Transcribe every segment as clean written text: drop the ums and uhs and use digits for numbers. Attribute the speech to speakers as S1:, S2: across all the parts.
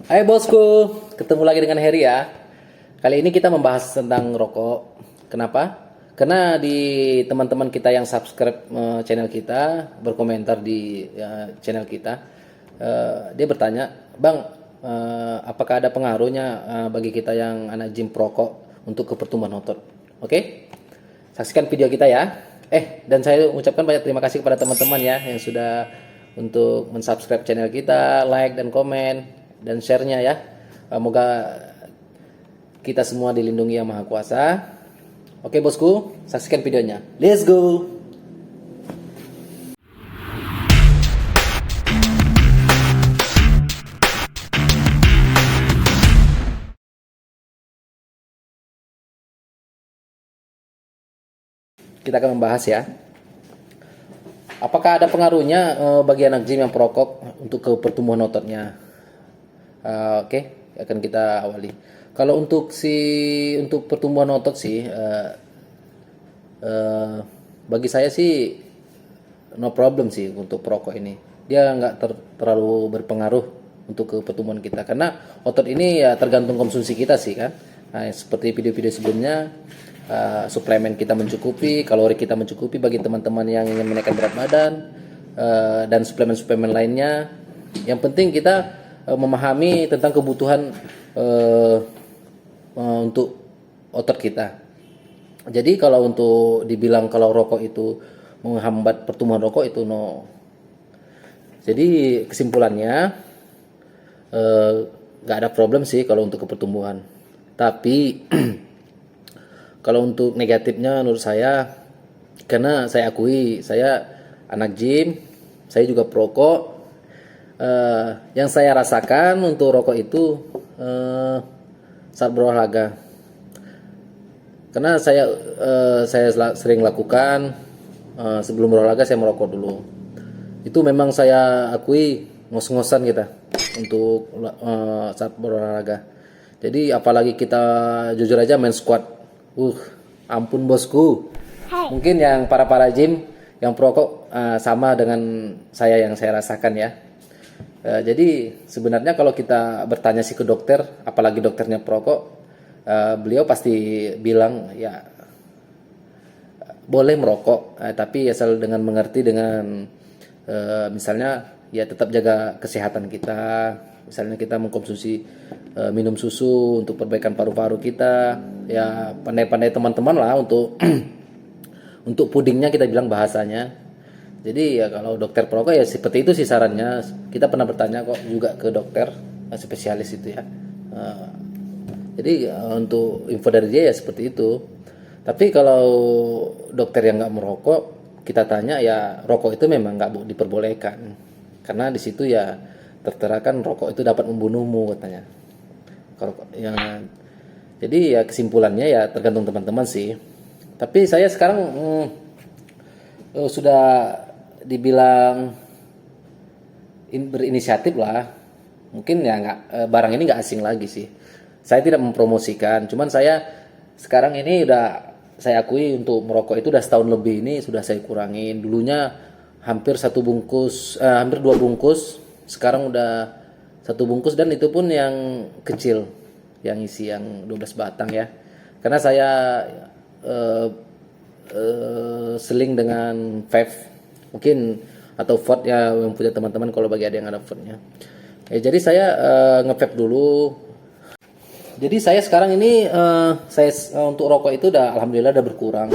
S1: Hai bosku, ketemu lagi dengan Heri ya. Kali ini kita membahas tentang rokok. Kenapa? Karena di teman-teman kita yang subscribe channel kita, berkomentar di channel kita, dia bertanya, Bang, apakah ada pengaruhnya bagi kita yang anak gym perokok untuk ke pertumbuhan otot? Oke, saksikan video kita ya. Dan saya ucapkan banyak terima kasih kepada teman-teman ya yang sudah untuk mensubscribe channel kita, like dan komen dan share-nya ya. Semoga kita semua dilindungi Yang Maha Kuasa. Oke bosku, saksikan videonya. Let's go. Kita akan membahas ya. Apakah ada pengaruhnya bagi anak gym yang perokok untuk ke pertumbuhan ototnya? Oke, akan kita awali. Kalau untuk pertumbuhan otot sih, bagi saya sih no problem sih untuk perokok ini. Dia nggak terlalu berpengaruh untuk ke pertumbuhan kita karena otot ini ya tergantung konsumsi kita sih kan. Nah, seperti video-video sebelumnya, suplemen kita mencukupi, kalori kita mencukupi bagi teman-teman yang ingin menaikkan berat badan, dan suplemen-suplemen lainnya. Yang penting kita memahami tentang kebutuhan untuk otot kita. Jadi kalau untuk dibilang kalau rokok itu menghambat pertumbuhan rokok itu no. Jadi kesimpulannya nggak ada problem sih kalau untuk pertumbuhan. Tapi kalau untuk negatifnya menurut saya, karena saya akui saya anak gym, saya juga perokok. Yang saya rasakan untuk rokok itu saat berolahraga, karena saya sering lakukan sebelum berolahraga saya merokok dulu. Itu memang saya akui ngos-ngosan kita untuk saat berolahraga. Jadi apalagi kita jujur aja main squat, ampun bosku. Mungkin yang para gym yang perokok sama dengan saya yang saya rasakan ya. Jadi sebenarnya kalau kita bertanya sih ke dokter, apalagi dokternya perokok, beliau pasti bilang ya boleh merokok, tapi asal dengan mengerti dengan misalnya ya tetap jaga kesehatan kita. Misalnya kita mengkonsumsi minum susu untuk perbaikan paru-paru kita, ya pandai-pandai teman-teman lah untuk untuk pudingnya kita bilang bahasanya. Jadi ya kalau dokter perokok ya seperti itu sih sarannya. Kita pernah bertanya kok juga ke dokter spesialis itu ya. Jadi untuk info dari dia ya seperti itu. Tapi kalau dokter yang nggak merokok, kita tanya ya rokok itu memang nggak diperbolehkan. Karena di situ ya tertera kan rokok itu dapat membunuhmu katanya. Kalau ya, jadi ya kesimpulannya ya tergantung teman-teman sih. Tapi saya sekarang sudah dibilang berinisiatif lah. Mungkin ya nggak, barang ini nggak asing lagi sih. Saya tidak mempromosikan, cuman saya sekarang ini udah saya akui untuk merokok itu udah setahun lebih ini sudah saya kurangin. Dulunya hampir satu bungkus, hampir 2 bungkus, sekarang udah 1 bungkus dan itu pun yang kecil, yang isi yang 12 batang ya. Karena saya seling dengan vape mungkin atau vote ya yang punya teman-teman kalau bagi ada yang ada vote-nya. Jadi saya nge-vape dulu. Jadi saya sekarang ini saya untuk rokok itu udah alhamdulillah udah berkurang.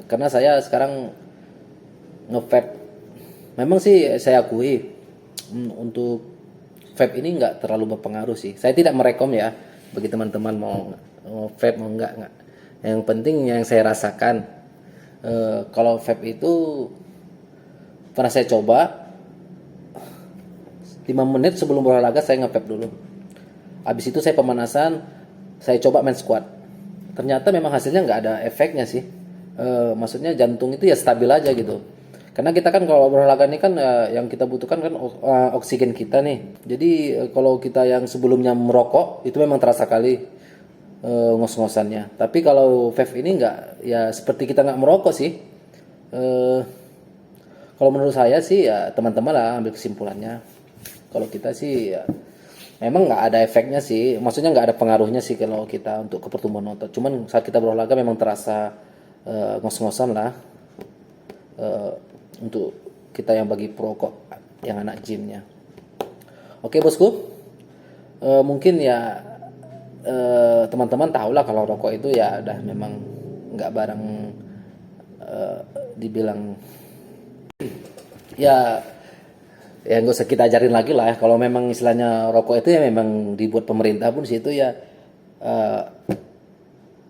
S1: Karena saya sekarang nge-vape. Memang sih saya akui untuk vape ini nggak terlalu berpengaruh sih. Saya tidak merekom ya bagi teman-teman mau vape mau enggak. Yang penting yang saya rasakan kalau vape itu pernah saya coba 5 menit sebelum berolahraga saya nge-vape dulu. Habis itu saya pemanasan, saya coba main squat. Ternyata memang hasilnya nggak ada efeknya sih. Maksudnya jantung itu ya stabil aja gitu. Karena kita kan kalau berolahraga ini kan yang kita butuhkan kan oksigen kita nih. Jadi kalau kita yang sebelumnya merokok itu memang terasa kali ngos-ngosannya. Tapi kalau vape ini nggak, ya seperti kita nggak merokok sih. Kalau menurut saya sih ya teman-teman lah ambil kesimpulannya. Kalau kita sih ya memang nggak ada efeknya sih, maksudnya nggak ada pengaruhnya sih kalau kita untuk ke pertumbuhan otot. Cuman saat kita berolahraga memang terasa ngos-ngosan lah, eh, untuk kita yang bagi perokok, yang anak gymnya. Oke bosku. Mungkin ya teman-teman tahu lah kalau rokok itu ya udah memang nggak barang, dibilang ya nggak usah kita ajarin lagi lah ya. Kalau memang istilahnya rokok itu ya memang dibuat pemerintah pun situ ya, eh,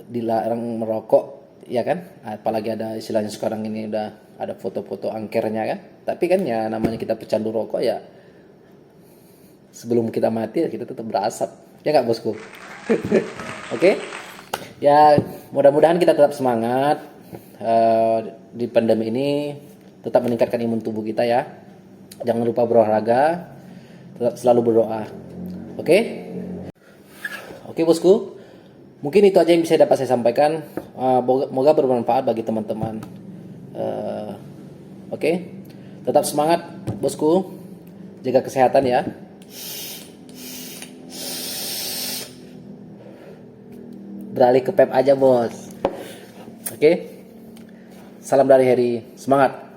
S1: dilarang merokok ya kan. Apalagi ada istilahnya sekarang ini udah ada foto-foto angkernya kan. Tapi kan ya namanya kita pecandu rokok ya, sebelum kita mati ya kita tetap berasap ya nggak bosku. Oke. Ya mudah-mudahan kita tetap semangat, di pandemi ini, tetap meningkatkan imun tubuh kita ya. Jangan lupa berolahraga, tetap selalu berdoa. Oke. Oke bosku, mungkin itu aja yang bisa dapat saya sampaikan. Semoga bermanfaat bagi teman-teman. Oke. Tetap semangat bosku, jaga kesehatan ya. Beralih ke pep aja bos. Oke. Salam dari Heri, semangat.